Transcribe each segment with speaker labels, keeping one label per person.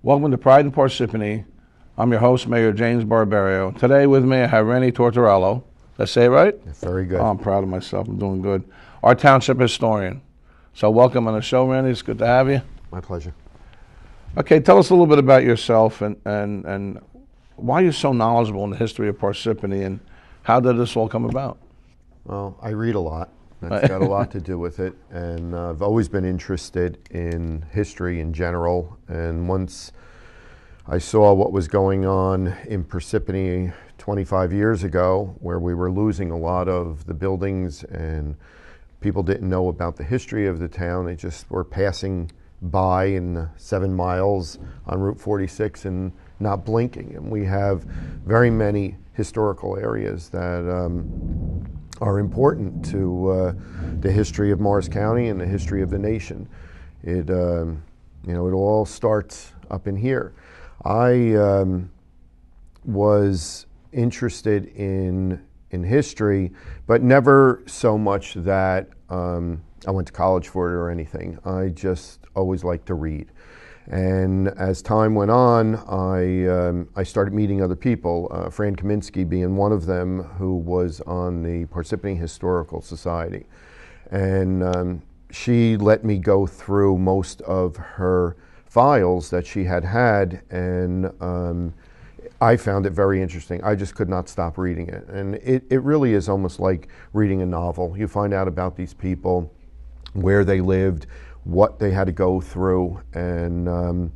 Speaker 1: Welcome to Pride in Parsippany. I'm your host, Mayor James Barberio. Today with me I have Rennie Tortorello. Did I say it right?
Speaker 2: Very good.
Speaker 1: Oh, I'm proud of myself. I'm doing good. Our Township Historian. So welcome on the show, Rennie. It's good to have you.
Speaker 2: My pleasure.
Speaker 1: Okay, tell us a little bit about yourself and why you're so knowledgeable in the history of Parsippany and how did this all come about?
Speaker 2: Well, I read a lot. That's got a lot to do with it, and I've always been interested in history in general, and once I saw what was going on in Parsippany 25 years ago, where we were losing a lot of the buildings and people didn't know about the history of the town. They just were passing by in the 7 miles on Route 46 and not blinking. And we have very many historical areas that are important to the history of Morris County and the history of the nation. It all starts up in here. I was interested in history, but never so much that I went to college for it or anything. I just always liked to read. And as time went on, I started meeting other people, Fran Kaminsky being one of them, who was on the Parsippany Historical Society. And she let me go through most of her files that she had, and I found it very interesting. I just could not stop reading it. And it really is almost like reading a novel. You find out about these people, where they lived, what they had to go through, and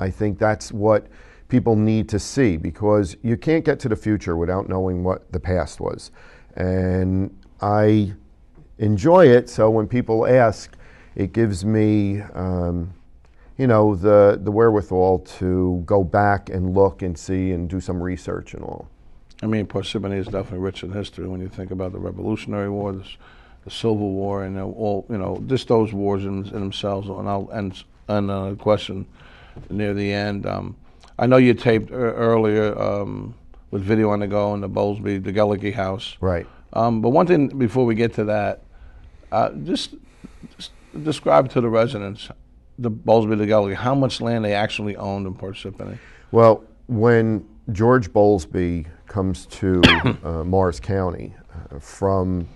Speaker 2: I think that's what people need to see, because you can't get to the future without knowing what the past was. And I enjoy it, so when people ask, it gives me the wherewithal to go back and look and see and do some research and all.
Speaker 1: I mean, Parsippany is definitely rich in history when you think about the Revolutionary War, the Civil War, and all, just those wars in themselves. And a question near the end. I know you taped earlier with Video on the Go in the Bowlsby DeGelleke House.
Speaker 2: Right.
Speaker 1: But one thing before we get to that, just describe to the residents the Bowlsby DeGelleke, how much land they actually owned in Parsippany.
Speaker 2: Well, when George Bowlsby comes to Morris County from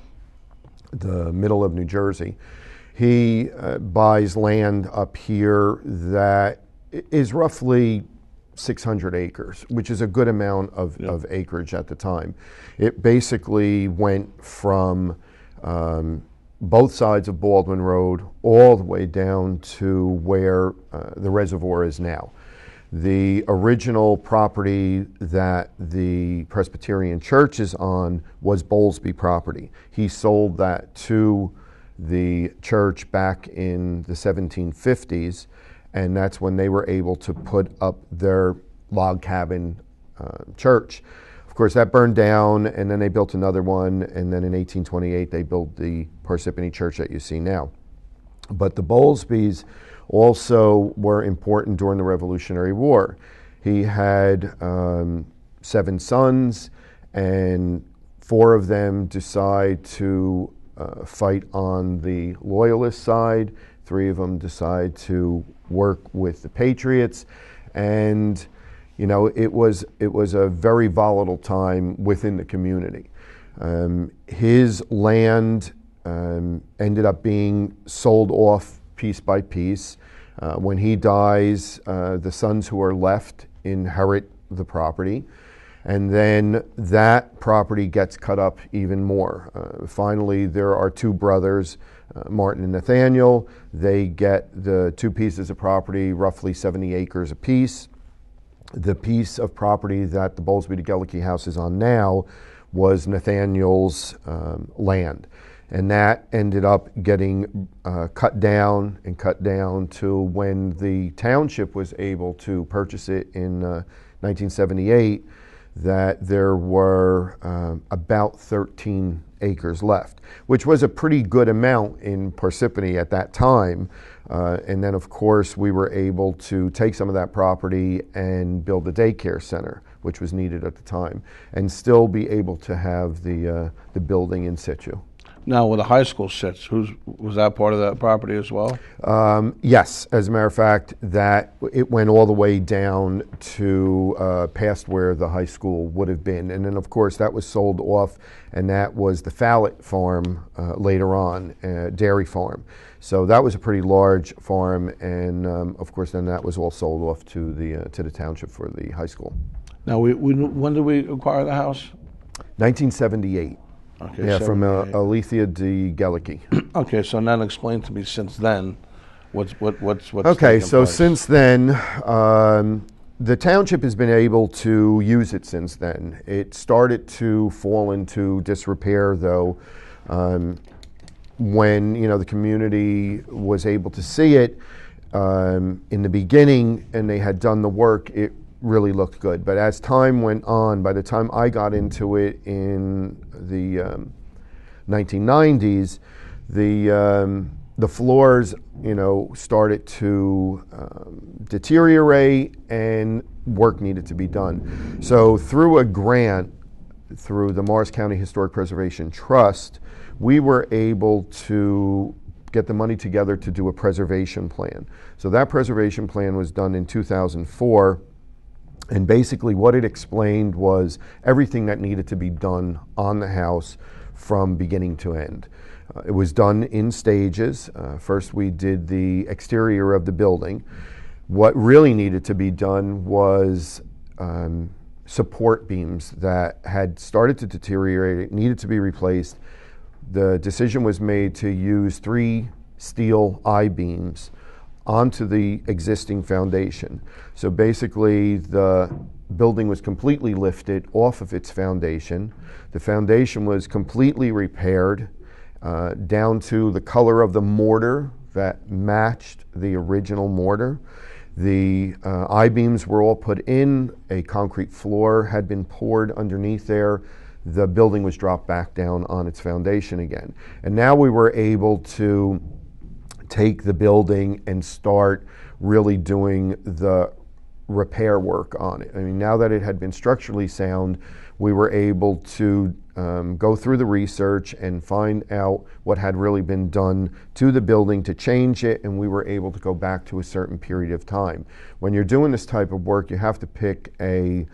Speaker 2: the middle of New Jersey, he buys land up here that is roughly 600 acres, which is a good amount of acreage at the time. It basically went from both sides of Baldwin Road all the way down to where the reservoir is now. The original property that the Presbyterian Church is on was Bowlsby property. He sold that to the church back in the 1750s, and that's when they were able to put up their log cabin church. Of course, that burned down, and then they built another one, and then in 1828 they built the Parsippany Church that you see now. But the Bowlsbys also were important during the Revolutionary War. He had 7 sons, and 4 of them decide to fight on the Loyalist side. 3 of them decide to work with the Patriots, and it was a very volatile time within the community. His land ended up being sold off piece by piece. When he dies, the sons who are left inherit the property, and then that property gets cut up even more. Finally, there are 2 brothers, Martin and Nathaniel. They get the 2 pieces of property, roughly 70 acres apiece. The piece of property that the Bowlsby DeGelleke House is on now was Nathaniel's land. And that ended up getting cut down to when the township was able to purchase it in 1978, that there were about 13 acres left, which was a pretty good amount in Parsippany at that time. And then, of course, we were able to take some of that property and build a daycare center, which was needed at the time, and still be able to have the building in situ.
Speaker 1: Now, where the high school sits, was that part of that property as well?
Speaker 2: Yes, as a matter of fact, that it went all the way down to past where the high school would have been, and then of course that was sold off, and that was the Fallett farm later on, dairy farm. So that was a pretty large farm, and of course then that was all sold off to the township for the high school.
Speaker 1: Now, when did we acquire the house?
Speaker 2: 1978.
Speaker 1: Okay,
Speaker 2: Yeah, from
Speaker 1: Bowlsby
Speaker 2: DeGelleke.
Speaker 1: Okay, so now explain to me since then, what's
Speaker 2: okay,
Speaker 1: taken
Speaker 2: so
Speaker 1: place?
Speaker 2: since then, the township has been able to use it since then. It started to fall into disrepair, though, when the community was able to see it in the beginning, and they had done the work. It really looked good, but as time went on, by the time I got into it in the 1990s, the floors, started to deteriorate, and work needed to be done. So through a grant, through the Morris County Historic Preservation Trust, we were able to get the money together to do a preservation plan. So that preservation plan was done in 2004. And basically what it explained was everything that needed to be done on the house from beginning to end. It was done in stages. First we did the exterior of the building. What really needed to be done was support beams that had started to deteriorate, needed to be replaced. The decision was made to use 3 steel I-beams onto the existing foundation. So basically the building was completely lifted off of its foundation. The foundation was completely repaired down to the color of the mortar that matched the original mortar. The I-beams were all put in, a concrete floor had been poured underneath there. The building was dropped back down on its foundation again. And now we were able to take the building and start really doing the repair work on it. I mean, now that it had been structurally sound, we were able to go through the research and find out what had really been done to the building to change it, and we were able to go back to a certain period of time. When you're doing this type of work, you have to pick a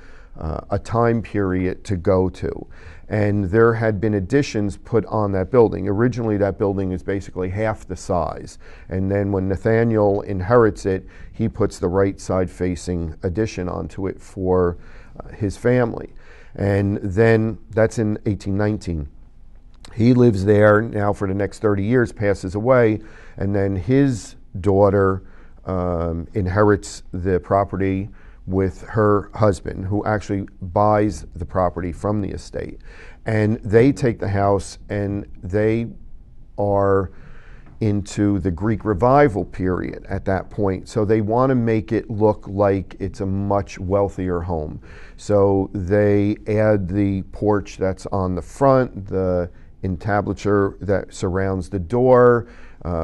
Speaker 2: time period to go to. And there had been additions put on that building. Originally, that building is basically half the size. And then when Nathaniel inherits it, he puts the right side facing addition onto it for his family. And then that's in 1819. He lives there now for the next 30 years, passes away, and then his daughter inherits the property with her husband, who actually buys the property from the estate. And they take the house, and they are into the Greek Revival period at that point. So they want to make it look like it's a much wealthier home. So they add the porch that's on the front, the entablature that surrounds the door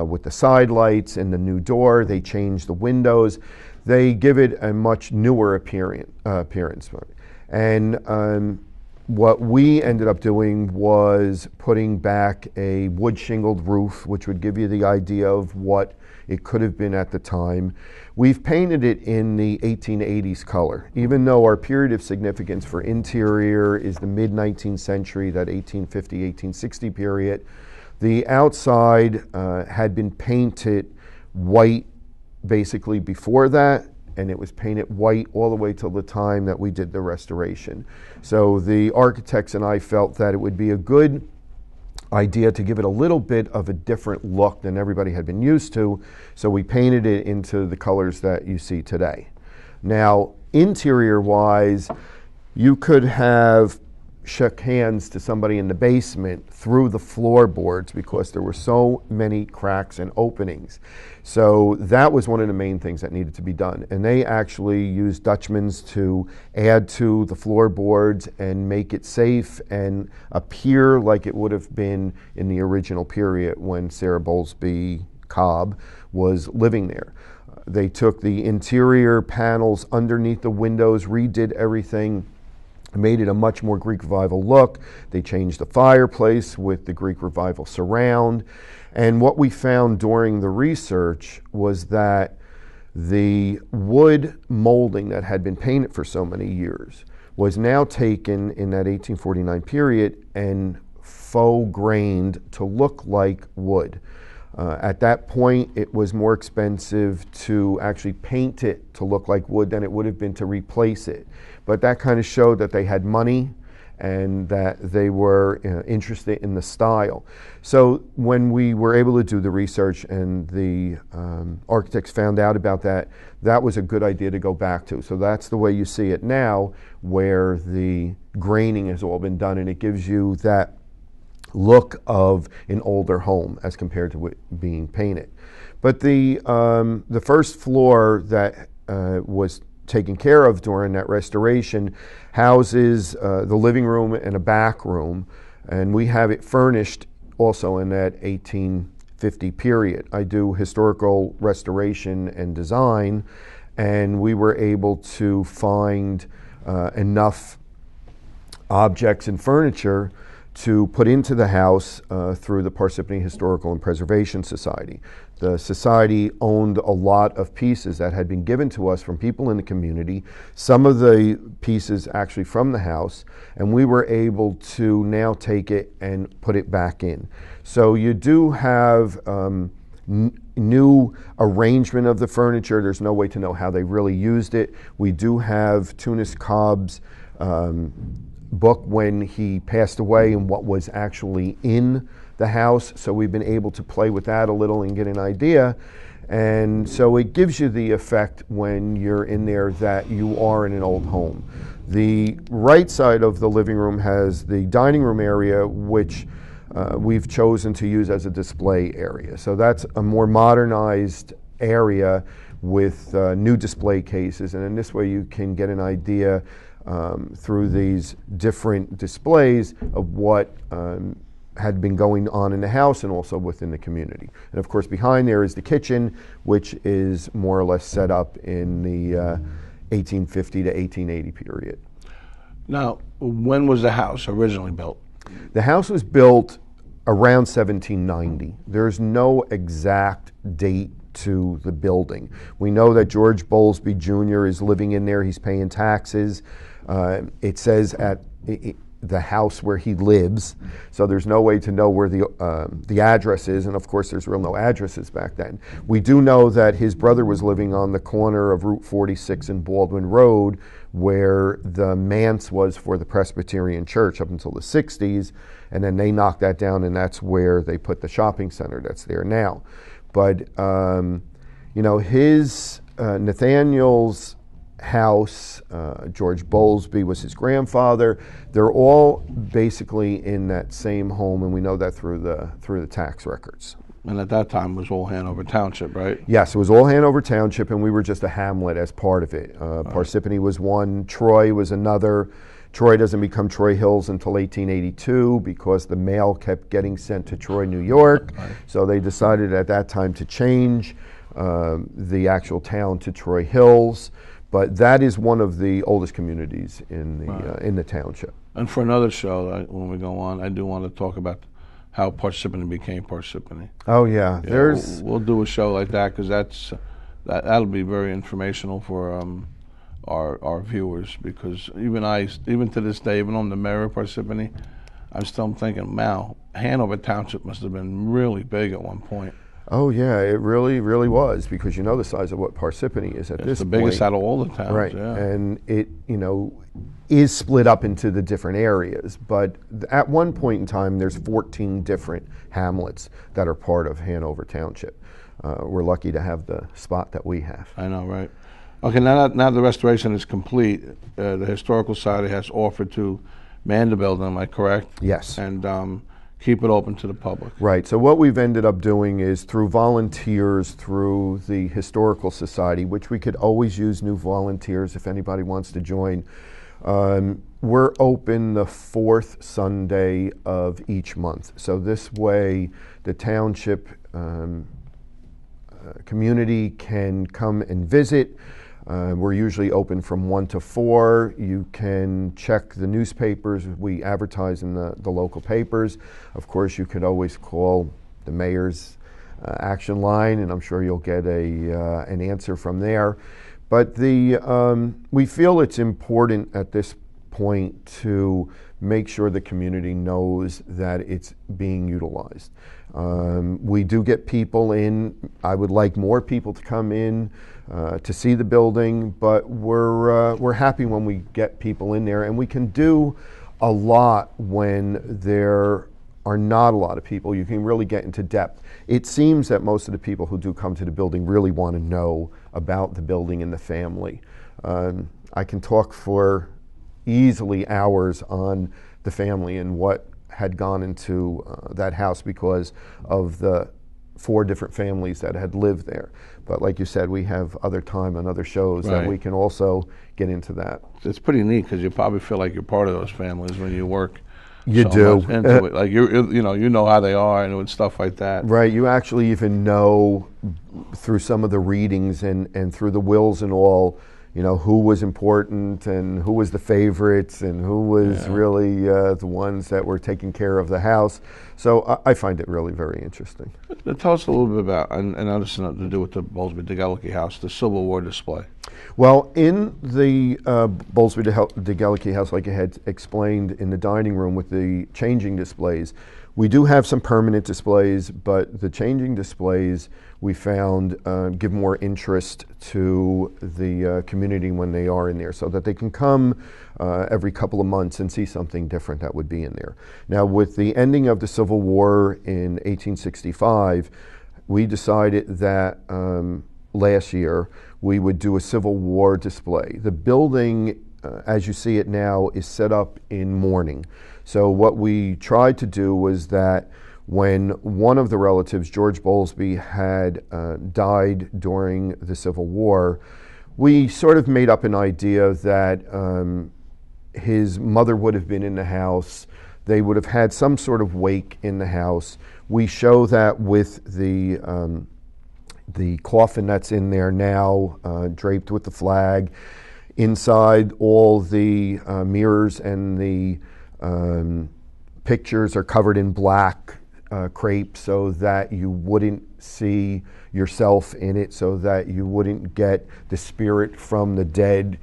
Speaker 2: with the side lights and the new door. They change the windows. They give it a much newer appearance. And what we ended up doing was putting back a wood shingled roof, which would give you the idea of what it could have been at the time. We've painted it in the 1880s color, even though our period of significance for interior is the mid-19th century, that 1850, 1860 period. The outside had been painted white basically before that, and it was painted white all the way till the time that we did the restoration. So the architects and I felt that it would be a good idea to give it a little bit of a different look than everybody had been used to, so we painted it into the colors that you see today. Now, interior-wise, you could have shook hands to somebody in the basement through the floorboards because there were so many cracks and openings. So that was one of the main things that needed to be done. And they actually used Dutchman's to add to the floorboards and make it safe and appear like it would have been in the original period when Sarah Bowlsby Cobb was living there. They took the interior panels underneath the windows, redid everything. made it a much more Greek Revival look. They changed the fireplace with the Greek Revival surround. And what we found during the research was that the wood molding that had been painted for so many years was now taken in that 1849 period and faux grained to look like wood. At that point, it was more expensive to actually paint it to look like wood than it would have been to replace it. But that kind of showed that they had money and that they were interested in the style. So when we were able to do the research and the architects found out about that, that was a good idea to go back to. So that's the way you see it now, where the graining has all been done, and it gives you that look of an older home as compared to it being painted. But the first floor that was taken care of during that restoration houses the living room and a back room, and we have it furnished also in that 1850 period. I do historical restoration and design, and we were able to find enough objects and furniture to put into the house through the Parsippany Historical and Preservation Society. The society owned a lot of pieces that had been given to us from people in the community, some of the pieces actually from the house, and we were able to now take it and put it back in. So you do have new arrangement of the furniture. There's no way to know how they really used it. We do have Tunis Cobb's book when he passed away and what was actually in the house, so we've been able to play with that a little and get an idea. And so it gives you the effect when you're in there that you are in an old home. The right side of the living room has the dining room area, which we've chosen to use as a display area. So that's a more modernized area with new display cases, and in this way you can get an idea through these different displays of what had been going on in the house and also within the community. And of course behind there is the kitchen, which is more or less set up in the 1850 to 1880 period.
Speaker 1: Now, when was the house originally built?
Speaker 2: The house was built around 1790. There's no exact date to the building. We know that George Bowlsby Jr. is living in there. He's paying taxes. It says at the house where he lives, so there's no way to know where the address is, and of course there's no addresses back then. We do know that his brother was living on the corner of Route 46 and Baldwin Road, where the manse was for the Presbyterian Church up until the 60s, and then they knocked that down, and that's where they put the shopping center that's there now. But you know, his Nathaniel's house, George Bowlsby was his grandfather. They're all basically in that same home, and we know that through the tax records.
Speaker 1: And at that time it was all Hanover Township, right?
Speaker 2: Yes, it was all Hanover Township, and we were just a hamlet as part of it. Parsippany was one, Troy was another. Troy doesn't become Troy Hills until 1882 because the mail kept getting sent to Troy, New York. Right. So they decided at that time to change the actual town to Troy Hills. But that is one of the oldest communities in the township. And
Speaker 1: for another show, when we go on, I do want to talk about how Parsippany became Parsippany.
Speaker 2: Oh yeah,
Speaker 1: we'll do a show like that because that'll be very informational for our viewers. Because even to this day, even on the mayor of Parsippany, I'm still thinking, wow, Hanover Township must have been really big at one point.
Speaker 2: Oh yeah, it really, really was, because you know the size of what Parsippany is at this point.
Speaker 1: It's the biggest out of all the towns,
Speaker 2: right?
Speaker 1: Yeah.
Speaker 2: And it, you know, is split up into the different areas. But at one point in time, there's 14 different hamlets that are part of Hanover Township. We're lucky to have the spot that we have.
Speaker 1: I know, right? Okay, now the restoration is complete, the Historical Society has offered to man the building. Am I correct?
Speaker 2: Yes.
Speaker 1: And keep it open to the public.
Speaker 2: Right. So what we've ended up doing is through volunteers, through the Historical Society, which we could always use new volunteers if anybody wants to join. We're open the fourth Sunday of each month. So this way the township community can come and visit. We're usually open from 1 to 4. You can check the newspapers. We advertise in the local papers. Of course, you could always call the mayor's action line, and I'm sure you'll get an answer from there. But we feel it's important at this point to make sure the community knows that it's being utilized. We do get people in. I would like more people to come in to see the building, but we're happy when we get people in there, and we can do a lot when there are not a lot of people. You can really get into depth. It seems that most of the people who do come to the building really want to know about the building and the family. I can talk for easily hours on the family and what had gone into that house because of the 4 different families that had lived there. But like you said, we have other time and other shows that we can also get into that.
Speaker 1: It's pretty neat because you probably feel like you're part of those families when you work.
Speaker 2: You
Speaker 1: so
Speaker 2: do.
Speaker 1: much into it. Like you know how they are and stuff like that.
Speaker 2: Right. You actually even know through some of the readings and through the wills and all, who was important and who was the favorites and who was really the ones that were taking care of the house. So I find it really very interesting.
Speaker 1: Tell us a little bit about, and this has nothing to do with the Bowlsby DeGelleke House, the Civil War display.
Speaker 2: Well, in the Bowlsby DeGelleke House, like I had explained in the dining room with the changing displays, we do have some permanent displays, but the changing displays we found give more interest to the community when they are in there, so that they can come every couple of months and see something different that would be in there. Now, with the ending of the Civil War in 1865, we decided that last year we would do a Civil War display. The building, as you see it now, is set up in mourning. So what we tried to do was that when one of the relatives, George Bowlsby, had died during the Civil War, we sort of made up an idea that his mother would have been in the house. They would have had some sort of wake in the house. We show that with the coffin that's in there now, draped with the flag. Inside, all the mirrors and the pictures are covered in black crepe so that you wouldn't see yourself in it, so that you wouldn't get the spirit from the dead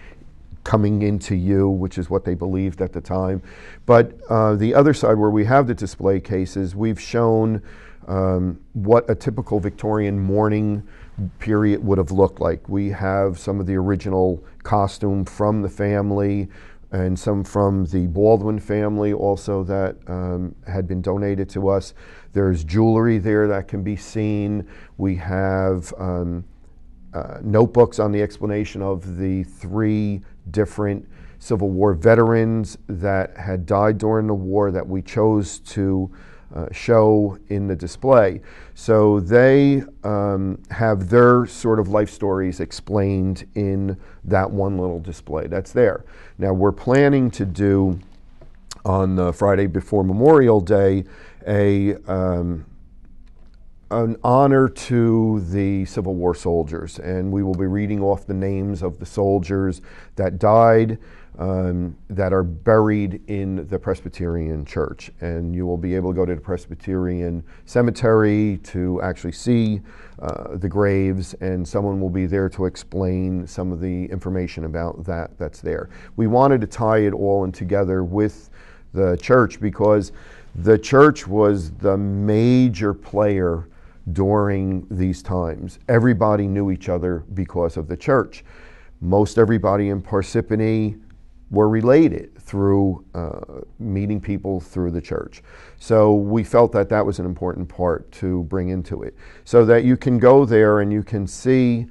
Speaker 2: coming into you, which is what they believed at the time. But the other side, where we have the display cases, we've shown what a typical Victorian mourning period would have looked like. We have some of the original costume from the family and some from the Baldwin family also that had been donated to us. There's jewelry there that can be seen. We have notebooks on the explanation of the 3 different Civil War veterans that had died during the war that we chose to show in the display. So they have their sort of life stories explained in that one little display that's there. Now, we're planning to do, on the Friday before Memorial Day, an honor to the Civil War soldiers, and we will be reading off the names of the soldiers that died, that are buried in the Presbyterian Church. And you will be able to go to the Presbyterian Cemetery to actually see the graves, and someone will be there to explain some of the information about that's there. We wanted to tie it all in together with the church because the church was the major player during these times. Everybody knew each other because of the church. Most everybody in Parsippany were related through meeting people through the church. So we felt that that was an important part to bring into it, so that you can go there and you can see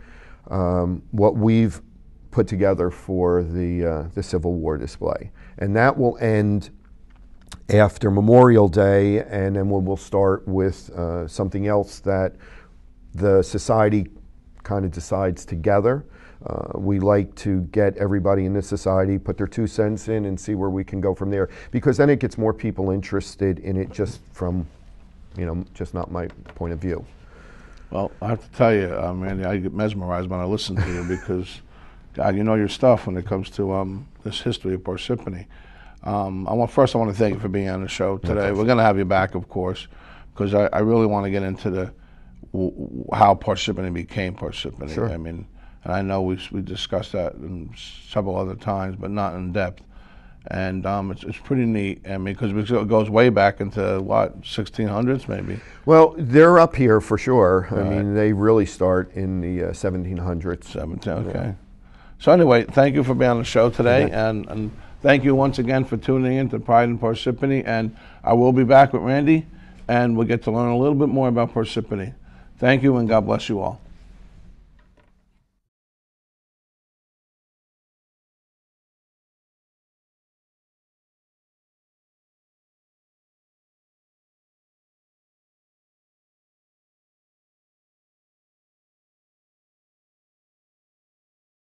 Speaker 2: what we've put together for the Civil War display. And that will end after Memorial Day, and then we'll start with something else that the society kind of decides together. We like to get everybody in this society, put their 2 cents in, and see where we can go from there, because then it gets more people interested in it just from, just not my point of view.
Speaker 1: Well, I have to tell you, Randy, I get mesmerized when I listen to you because God, you know your stuff when it comes to this history of Parsippany. I want to thank you for being on the show today. We're going to have you back, of course, because I really want to get into how Parsippany became Parsippany.
Speaker 2: Sure.
Speaker 1: I mean, and I know we discussed that in several other times, but not in depth. And it's pretty neat. I mean, because it goes way back into what, 1600s maybe.
Speaker 2: Well, they're up here for sure.
Speaker 1: Right.
Speaker 2: I mean, they really start in the 1700s.
Speaker 1: 17, okay. So anyway, thank you for being on the show today, and thank you once again for tuning in to Pride in Parsippany. And I will be back with Randy, and we'll get to learn a little bit more about Parsippany. Thank you, and God bless you all.